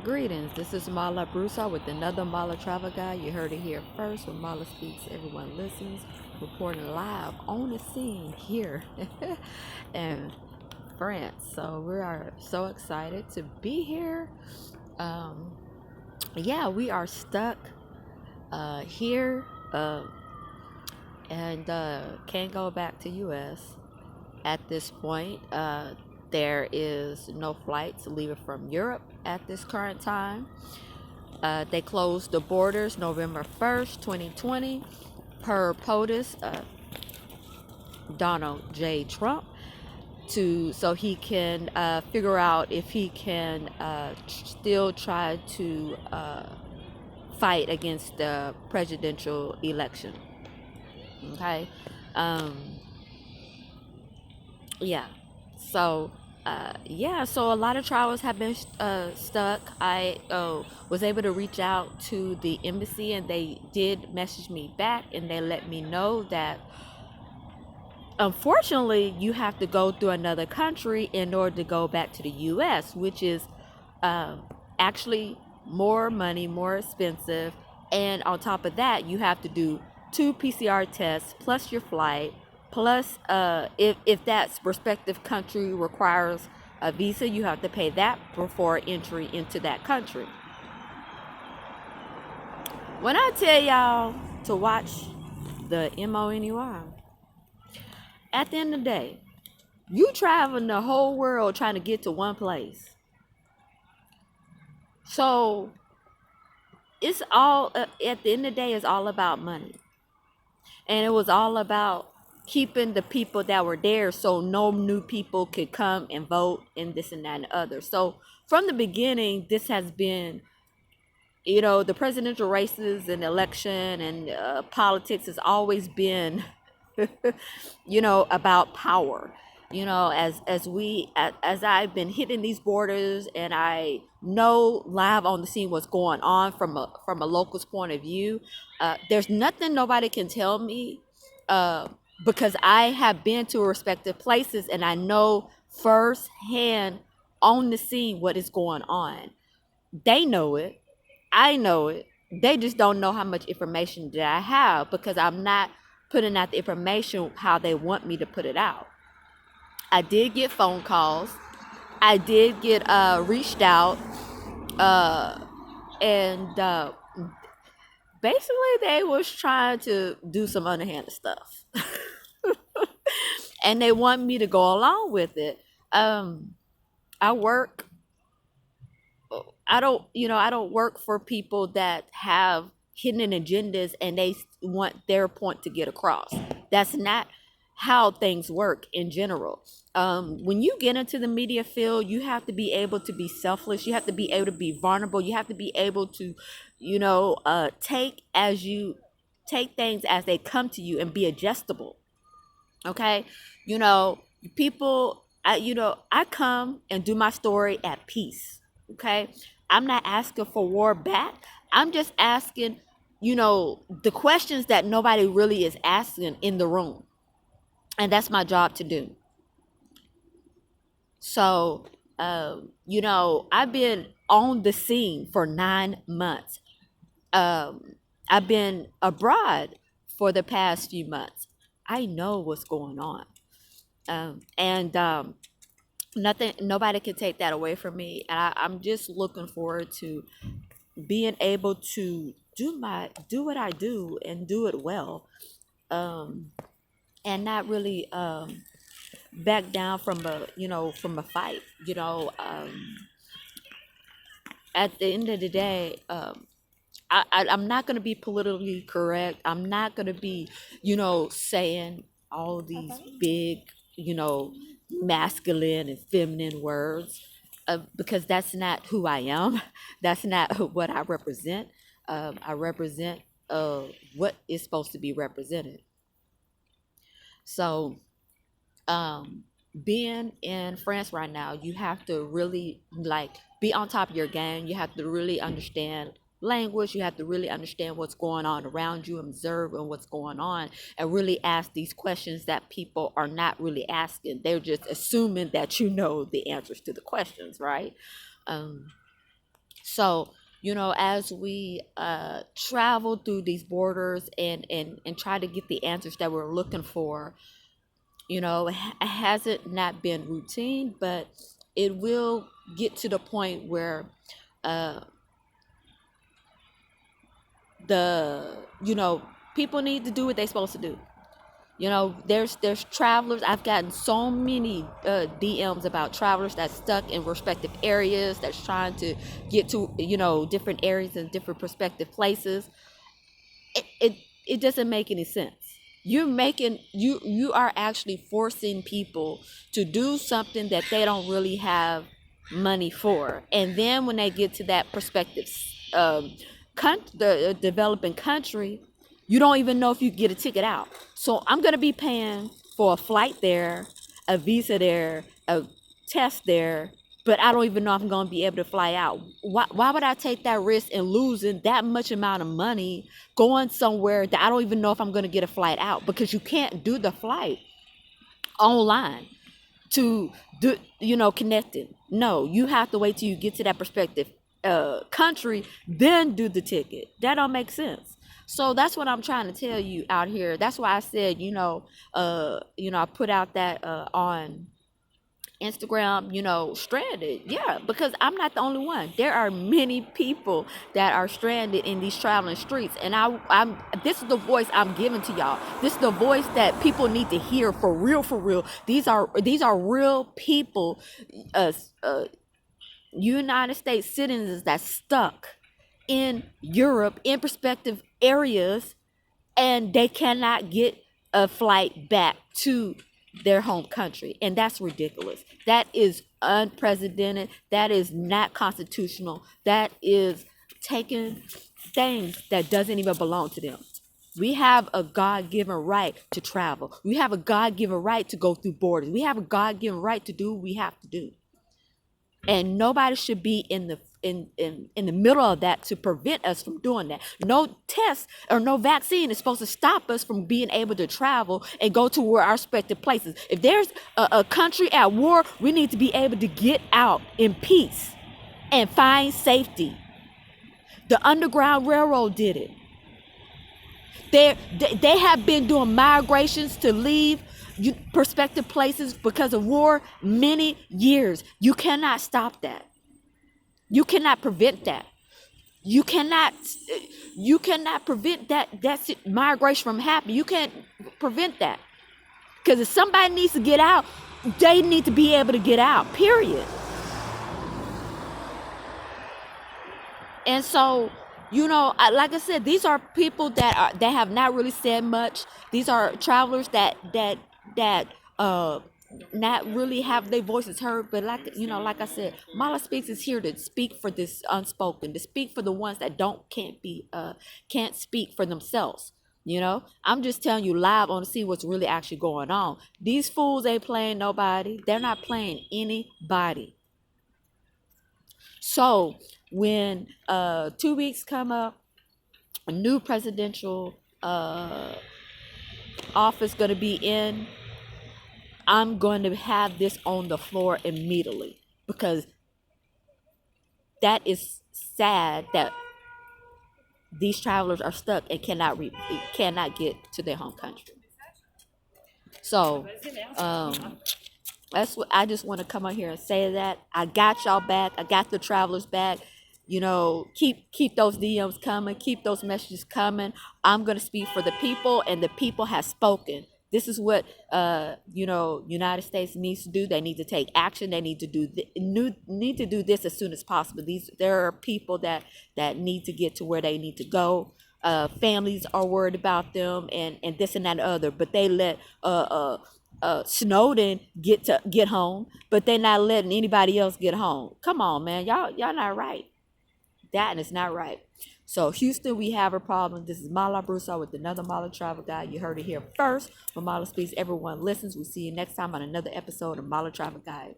Greetings. This is MaLa Broussard with another MaLa travel guide. You heard it here first with MaLaSpeaks Everyone Listens, reporting live on the scene here in France. So we are so excited to be here. Yeah, we are stuck here and can't go back to US at this point. There is no flights leaving from Europe at this current time. They closed the borders November 1st, 2020, per POTUS, Donald J. Trump, so he can figure out if he can still try to fight against the presidential election. Okay. Yeah. So, so a lot of travelers have been stuck. I was able to reach out to the embassy, and they did message me back, and they let me know that unfortunately you have to go through another country in order to go back to the US, which is actually more money, more expensive. And on top of that, you have to do 2 PCR tests plus your flight. Plus, if that respective country requires a visa, you have to pay that before entry into that country. When I tell y'all to watch the MONUI, at the end of the day, you traveling the whole world trying to get to one place. So it's all, at the end of the day, it's all about money. And it was all about keeping the people that were there so no new people could come and vote and this and that and the other. So from the beginning, this has been, the presidential races and election and politics has always been, about power. As I've been hitting these borders and I know live on the scene what's going on from a local's point of view, there's nothing nobody can tell me because I have been to respective places and I know firsthand on the scene what is going on. They know it. I know it. They just don't know how much information that I have because I'm not putting out the information how they want me to put it out. I did get phone calls. I did get reached out. And basically they was trying to do some underhanded stuff. And they want me to go along with it. I don't work for people that have hidden agendas and they want their point to get across. That's not how things work in general. When you get into the media field, you have to be able to be selfless. You have to be able to be vulnerable. You have to be able to, take things as they come to you and be adjustable. Okay. People, I come and do my story at peace. Okay. I'm not asking for war back. I'm just asking, the questions that nobody really is asking in the room. And that's my job to do. So, I've been on the scene for 9 months. I've been abroad for the past few months. I know what's going on. Nobody can take that away from me. And I'm just looking forward to being able to do what I do and do it well. And not really back down from a fight. At the end of the day, I'm not going to be politically correct. I'm not going to be, saying all these big, masculine and feminine words because that's not who I am. That's not what I represent. I represent what is supposed to be represented. So, being in France right now, you have to really be on top of your game. You have to really understand language. You have to really understand what's going on around you, observe and what's going on, and really ask these questions that people are not really asking. They're just assuming that you know the answers to the questions, right? So, as we travel through these borders and try to get the answers that we're looking for, it hasn't not been routine, but it will get to the point where uh, the people need to do what they're supposed to do. There's travelers. I've gotten so many DMs about travelers that's stuck in respective areas, that's trying to get to different areas and different prospective places. It doesn't make any sense. You are actually forcing people to do something that they don't really have money for, and then when they get to that prospective the developing country, you don't even know if you get a ticket out. So I'm gonna be paying for a flight there, a visa there, a test there, but I don't even know if I'm gonna be able to fly out. Why would I take that risk and losing that much amount of money going somewhere that I don't even know if I'm gonna get a flight out? Because you can't do the flight online to do connected. No, you have to wait till you get to that prospective country, then do the ticket. That don't make sense. So that's what I'm trying to tell you out here. That's why I said, I put out that on Instagram, stranded. Yeah, because I'm not the only one. There are many people that are stranded in these traveling streets, and I'm this is the voice I'm giving to y'all. This is the voice that people need to hear for real, for real. These are real people, uh, uh United States citizens that's stuck in Europe in prospective areas, and they cannot get a flight back to their home country. And that's ridiculous. That is unprecedented. That is not constitutional. That is taking things that doesn't even belong to them. We have a God-given right to travel. We have a God-given right to go through borders. We have a God-given right to do what we have to do. And nobody should be in the middle of that to prevent us from doing that. No test or no vaccine is supposed to stop us from being able to travel and go to where our respective places. If there's a country at war, we need to be able to get out in peace and find safety. The Underground Railroad did it. They have been doing migrations to leave prospective places because of war many years. You cannot stop that. You cannot prevent that. You cannot prevent that migration from happening. You can't prevent that. Because if somebody needs to get out, they need to be able to get out, period. And so, like I said, these are people that have not really said much. These are travelers that not really have their voices heard. But like I said, MaLa Speaks is here to speak for this unspoken, to speak for the ones that can't speak for themselves. I'm just telling you live on to see what's really actually going on. These fools ain't playing nobody. They're not playing anybody. So when 2 weeks come up, a new presidential office going to be in, I'm going to have this on the floor immediately, because that is sad that these travelers are stuck and cannot get to their home country. So that's what I just want to come on here and say. That I got y'all back. I got the travelers back. Keep those DMs coming. Keep those messages coming. I'm gonna speak for the people, and the people have spoken. This is what United States needs to do. They need to take action. They need to do this as soon as possible. There are people that need to get to where they need to go. Families are worried about them and this and that and other, but they let Snowden get home, but they're not letting anybody else get home. Come on, man, y'all not right. That is not right. So Houston, we have a problem. This is MaLa Broussard with another MaLa Travel Guide. You heard it here first. When MaLa Speaks, everyone listens. We'll see you next time on another episode of MaLa Travel Guide.